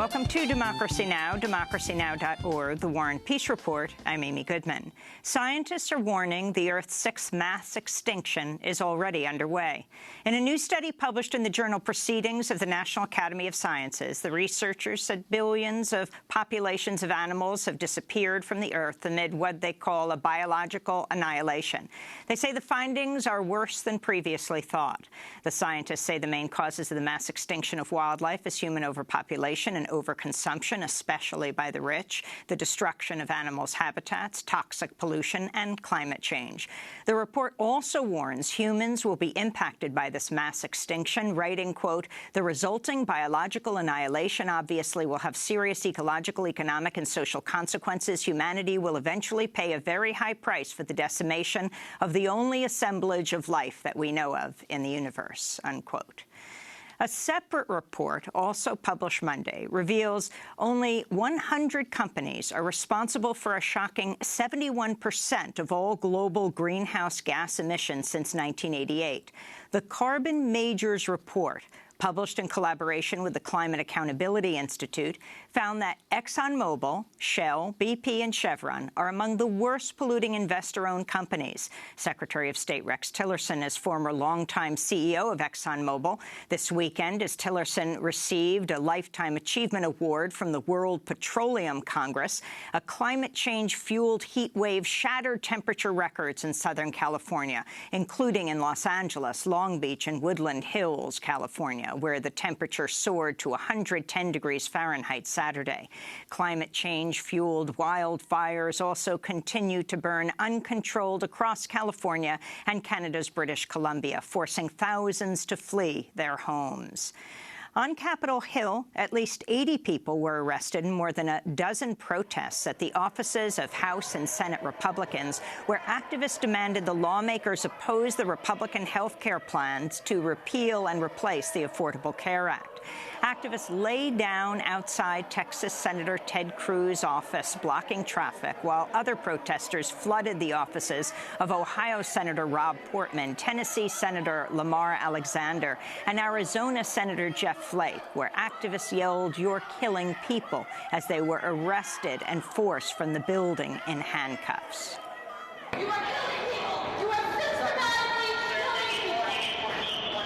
Welcome to Democracy Now!, democracynow.org, The War and Peace Report. I'm Amy Goodman. Scientists are warning the Earth's sixth mass extinction is already underway. In a new study published in the journal Proceedings of the National Academy of Sciences, the researchers said billions of populations of animals have disappeared from the Earth amid what they call a biological annihilation. They say the findings are worse than previously thought. The scientists say the main causes of the mass extinction of wildlife is human overpopulation and overconsumption, especially by the rich, the destruction of animals' habitats, toxic pollution, and climate change. The report also warns humans will be impacted by this mass extinction, writing, quote, "The resulting biological annihilation obviously will have serious ecological, economic, and social consequences. Humanity will eventually pay a very high price for the decimation of the only assemblage of life that we know of in the universe," unquote. A separate report, also published Monday, reveals only 100 companies are responsible for a shocking 71% of all global greenhouse gas emissions since 1988. The Carbon Majors report, published in collaboration with the Climate Accountability Institute, found that ExxonMobil, Shell, BP, and Chevron are among the worst polluting investor-owned companies. Secretary of State Rex Tillerson is former longtime CEO of ExxonMobil. This weekend, as Tillerson received a Lifetime Achievement Award from the World Petroleum Congress, a climate change-fueled heat wave shattered temperature records in Southern California, including in Los Angeles, Long Beach, and Woodland Hills, California, where the temperature soared to 110 degrees Fahrenheit Saturday. Climate change-fueled wildfires also continue to burn uncontrolled across California and Canada's British Columbia, forcing thousands to flee their homes. On Capitol Hill, at least 80 people were arrested in more than a dozen protests at the offices of House and Senate Republicans, where activists demanded the lawmakers oppose the Republican health care plans to repeal and replace the Affordable Care Act. Activists lay down outside Texas Senator Ted Cruz's office, blocking traffic, while other protesters flooded the offices of Ohio Senator Rob Portman, Tennessee Senator Lamar Alexander, and Arizona Senator Jeff Flake, where activists yelled, "You're killing people," as they were arrested and forced from the building in handcuffs. You are killing people. You are systematically killing people.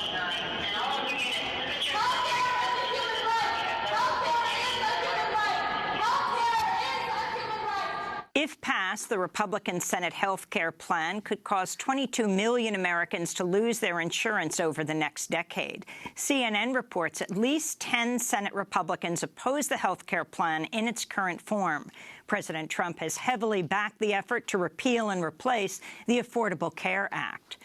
If passed, the Republican Senate health care plan could cause 22 million Americans to lose their insurance over the next decade. CNN reports at least 10 Senate Republicans oppose the health care plan in its current form. President Trump has heavily backed the effort to repeal and replace the Affordable Care Act.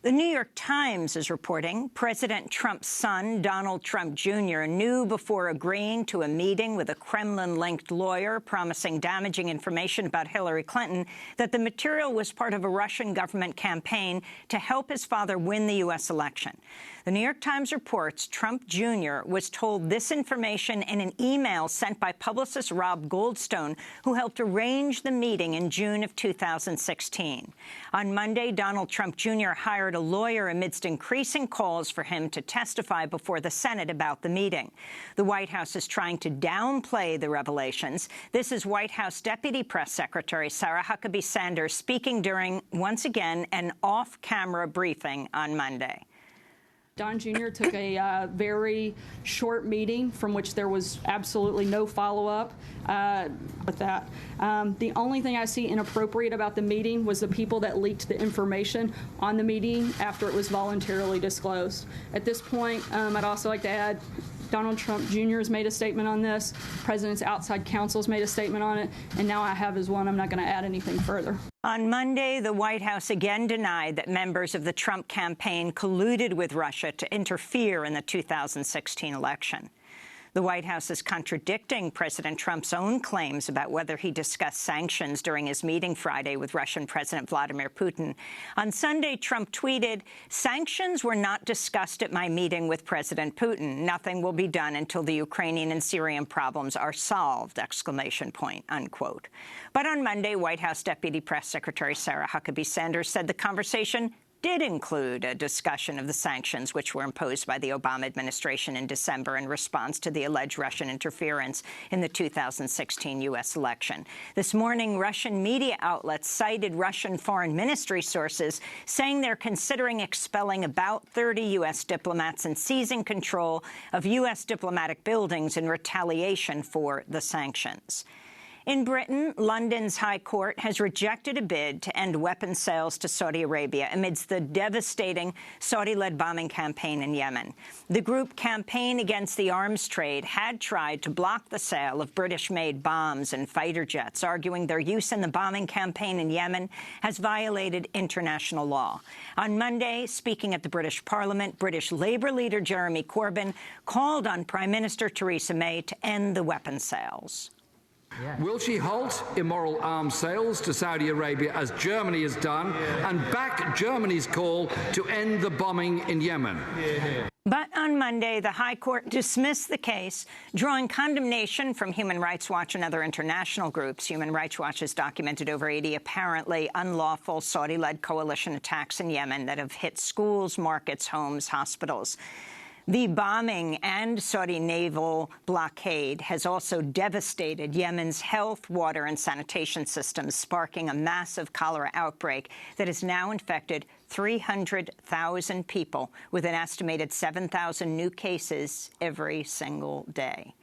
The New York Times is reporting President Trump's son, Donald Trump Jr., knew before agreeing to a meeting with a Kremlin-linked lawyer promising damaging information about Hillary Clinton that the material was part of a Russian government campaign to help his father win the U.S. election. The New York Times reports Trump Jr. was told this information in an email sent by publicist Rob Goldstone, who helped arrange the meeting in June of 2016. On Monday, Donald Trump Jr. hired a lawyer amidst increasing calls for him to testify before the Senate about the meeting. The White House is trying to downplay the revelations. This is White House Deputy Press Secretary Sarah Huckabee Sanders speaking during, once again, an off-camera briefing on Monday. Don Jr. took a very short meeting from which there was absolutely no follow-up with that. The only thing I see inappropriate about the meeting was the people that leaked the information on the meeting after it was voluntarily disclosed. At this point, I'd also like to add Donald Trump Jr. has made a statement on this. The President's outside counsel has made a statement on it. And now I have his one. I'm not going to add anything further. On Monday, the White House again denied that members of the Trump campaign colluded with Russia to interfere in the 2016 election. The White House is contradicting President Trump's own claims about whether he discussed sanctions during his meeting Friday with Russian President Vladimir Putin. On Sunday, Trump tweeted, "Sanctions were not discussed at my meeting with President Putin. Nothing will be done until the Ukrainian and Syrian problems are solved!" unquote. But on Monday, White House Deputy Press Secretary Sarah Huckabee Sanders said the conversation did include a discussion of the sanctions which were imposed by the Obama administration in December in response to the alleged Russian interference in the 2016 U.S. election. This morning, Russian media outlets cited Russian foreign ministry sources saying they're considering expelling about 30 U.S. diplomats and seizing control of U.S. diplomatic buildings in retaliation for the sanctions. In Britain, London's High Court has rejected a bid to end weapons sales to Saudi Arabia amidst the devastating Saudi-led bombing campaign in Yemen. The group Campaign Against the Arms Trade had tried to block the sale of British-made bombs and fighter jets, arguing their use in the bombing campaign in Yemen has violated international law. On Monday, speaking at the British Parliament, British Labour leader Jeremy Corbyn called on Prime Minister Theresa May to end the weapons sales. Will she halt immoral arms sales to Saudi Arabia, as Germany has done, and back Germany's call to end the bombing in Yemen? But on Monday, the High Court dismissed the case, drawing condemnation from Human Rights Watch and other international groups. Human Rights Watch has documented over 80 apparently unlawful Saudi-led coalition attacks in Yemen that have hit schools, markets, homes, hospitals. The bombing and Saudi naval blockade has also devastated Yemen's health, water and sanitation systems, sparking a massive cholera outbreak that has now infected 300,000 people, with an estimated 7,000 new cases every single day.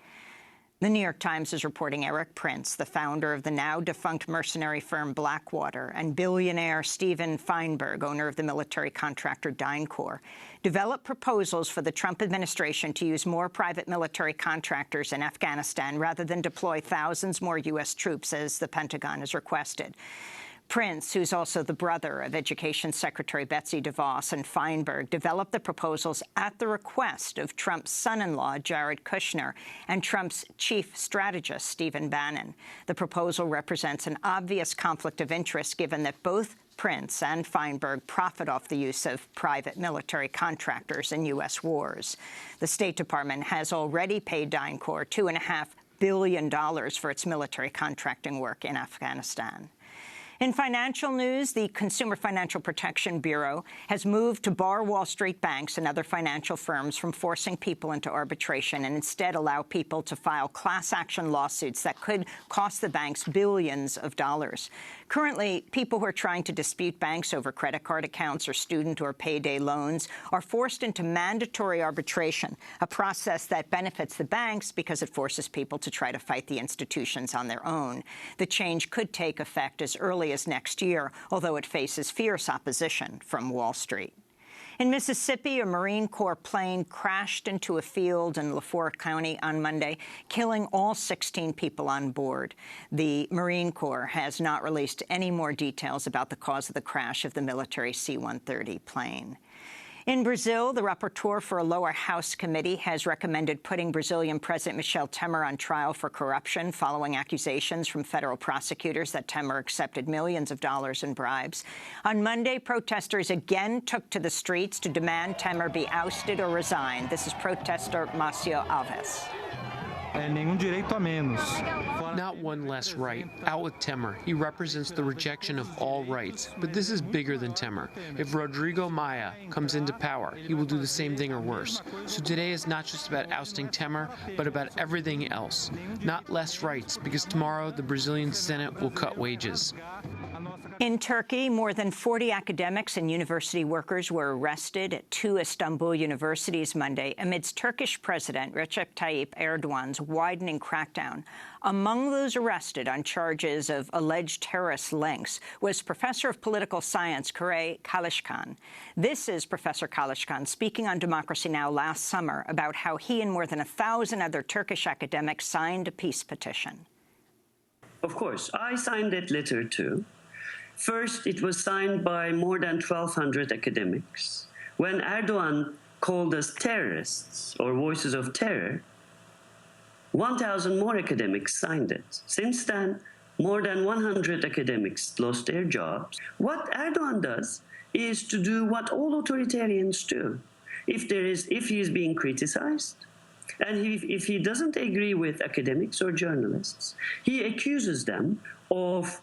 The New York Times is reporting Eric Prince, the founder of the now-defunct mercenary firm Blackwater, and billionaire Steven Feinberg, owner of the military contractor DynCorp, developed proposals for the Trump administration to use more private military contractors in Afghanistan rather than deploy thousands more U.S. troops, as the Pentagon has requested. Prince, who's also the brother of Education Secretary Betsy DeVos, and Feinberg developed the proposals at the request of Trump's son-in-law, Jared Kushner, and Trump's chief strategist, Stephen Bannon. The proposal represents an obvious conflict of interest, given that both Prince and Feinberg profit off the use of private military contractors in U.S. wars. The State Department has already paid DynCorp $2.5 billion for its military contracting work in Afghanistan. In financial news, the Consumer Financial Protection Bureau has moved to bar Wall Street banks and other financial firms from forcing people into arbitration and instead allow people to file class action lawsuits that could cost the banks billions of dollars. Currently, people who are trying to dispute banks over credit card accounts or student or payday loans are forced into mandatory arbitration, a process that benefits the banks because it forces people to try to fight the institutions on their own. The change could take effect as early as next year, although it faces fierce opposition from Wall Street. In Mississippi, a Marine Corps plane crashed into a field in LaFleur County on Monday, killing all 16 people on board. The Marine Corps has not released any more details about the cause of the crash of the military C-130 plane. In Brazil, the rapporteur for a lower house committee has recommended putting Brazilian President Michel Temer on trial for corruption following accusations from federal prosecutors that Temer accepted millions of dollars in bribes. On Monday, protesters again took to the streets to demand Temer be ousted or resign. This is protester Márcio Alves. Not one less right. Out with Temer. He represents the rejection of all rights. But this is bigger than Temer. If Rodrigo Maia comes into power, he will do the same thing or worse. So today is not just about ousting Temer, but about everything else. Not less rights, because tomorrow the Brazilian Senate will cut wages. In Turkey, more than 40 academics and university workers were arrested at 2 Istanbul universities Monday amidst Turkish President Recep Tayyip Erdogan's widening crackdown. Among those arrested on charges of alleged terrorist links was Professor of Political Science Kure Kalışkan. This is Professor Kalışkan speaking on Democracy Now! Last summer about how he and more than 1,000 other Turkish academics signed a peace petition. Of course, I signed that letter too. First, it was signed by more than 1,200 academics. When Erdogan called us terrorists or voices of terror, 1,000 more academics signed it. Since then, more than 100 academics lost their jobs. What Erdogan does is to do what all authoritarians do. If he is being criticized, and if he doesn't agree with academics or journalists, he accuses them of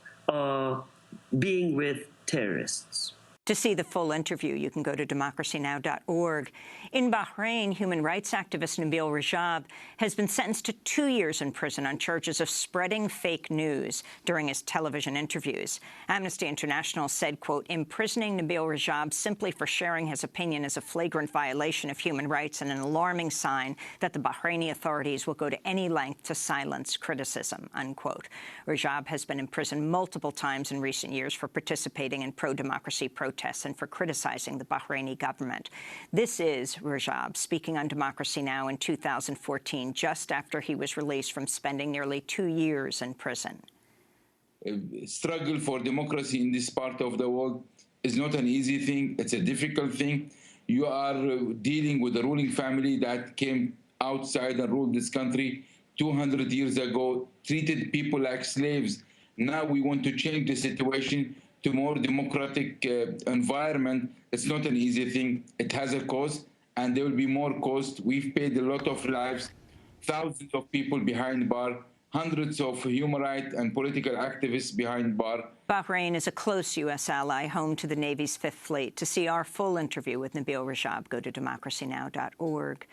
being with terrorists. To see the full interview, you can go to democracynow.org. In Bahrain, human rights activist Nabil Rajab has been sentenced to 2 years in prison on charges of spreading fake news during his television interviews. Amnesty International said, quote, imprisoning Nabil Rajab simply for sharing his opinion is a flagrant violation of human rights and an alarming sign that the Bahraini authorities will go to any length to silence criticism, unquote. Rajab has been imprisoned multiple times in recent years for participating in pro-democracy protests and for criticizing the Bahraini government. This is Rajab speaking on Democracy Now! In 2014, just after he was released from spending nearly 2 years in prison. Struggle for democracy in this part of the world is not an easy thing. It's a difficult thing. You are dealing with a ruling family that came outside and ruled this country 200 years ago, treated people like slaves. Now we want to change the situation to more democratic environment. It's not an easy thing. It has a cost, and there will be more cost. We've paid a lot of lives, thousands of people behind bar, hundreds of human rights and political activists behind bar. Bahrain is a close U.S. ally, home to the Navy's Fifth Fleet. To see our full interview with Nabil Rajab, go to democracynow.org.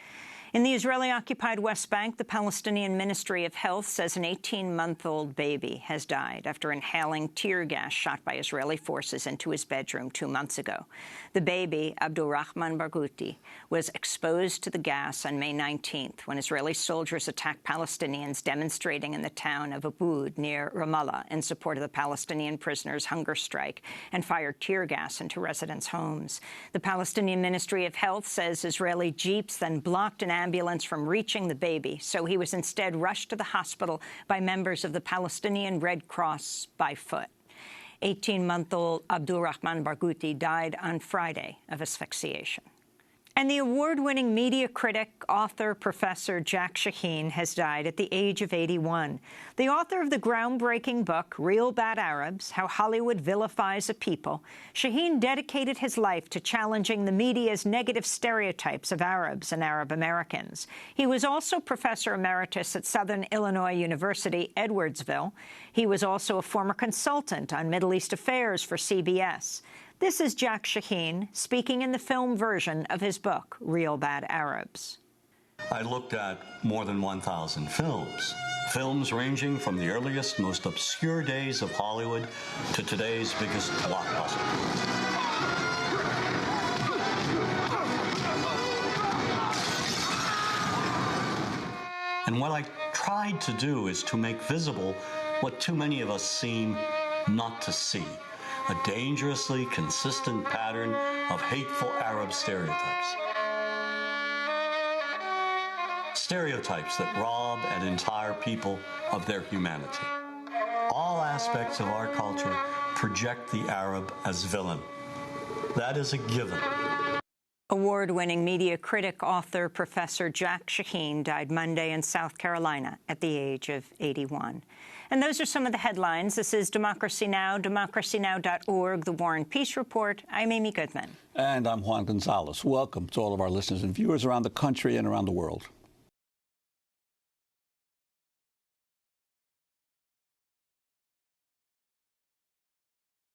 In the Israeli-occupied West Bank, the Palestinian Ministry of Health says an 18-month-old baby has died after inhaling tear gas shot by Israeli forces into his bedroom 2 months ago. The baby, Abdulrahman Barghouti, was exposed to the gas on May 19th when Israeli soldiers attacked Palestinians demonstrating in the town of Aboud near Ramallah in support of the Palestinian prisoners' hunger strike and fired tear gas into residents' homes. The Palestinian Ministry of Health says Israeli jeeps then blocked an ambulance from reaching the baby, so he was instead rushed to the hospital by members of the Palestinian Red Cross by foot. 18-month-old Abdulrahman Barghouti died on Friday of asphyxiation. And the award-winning media critic, author, professor Jack Shaheen has died at the age of 81. The author of the groundbreaking book, Real Bad Arabs, How Hollywood Vilifies a People, Shaheen dedicated his life to challenging the media's negative stereotypes of Arabs and Arab Americans. He was also professor emeritus at Southern Illinois University, Edwardsville. He was also a former consultant on Middle East affairs for CBS. This is Jack Shaheen speaking in the film version of his book, Real Bad Arabs. I looked at more than 1,000 films ranging from the earliest, most obscure days of Hollywood to today's biggest blockbuster. And what I tried to do is to make visible what too many of us seem not to see. A dangerously consistent pattern of hateful Arab stereotypes. Stereotypes that rob an entire people of their humanity. All aspects of our culture project the Arab as villain. That is a given. Award-winning media critic, author, professor Jack Shaheen died Monday in South Carolina at the age of 81. And those are some of the headlines. This is Democracy Now!, democracynow.org, The War and Peace Report. I'm Amy Goodman. And I'm Juan Gonzalez. Welcome to all of our listeners and viewers around the country and around the world.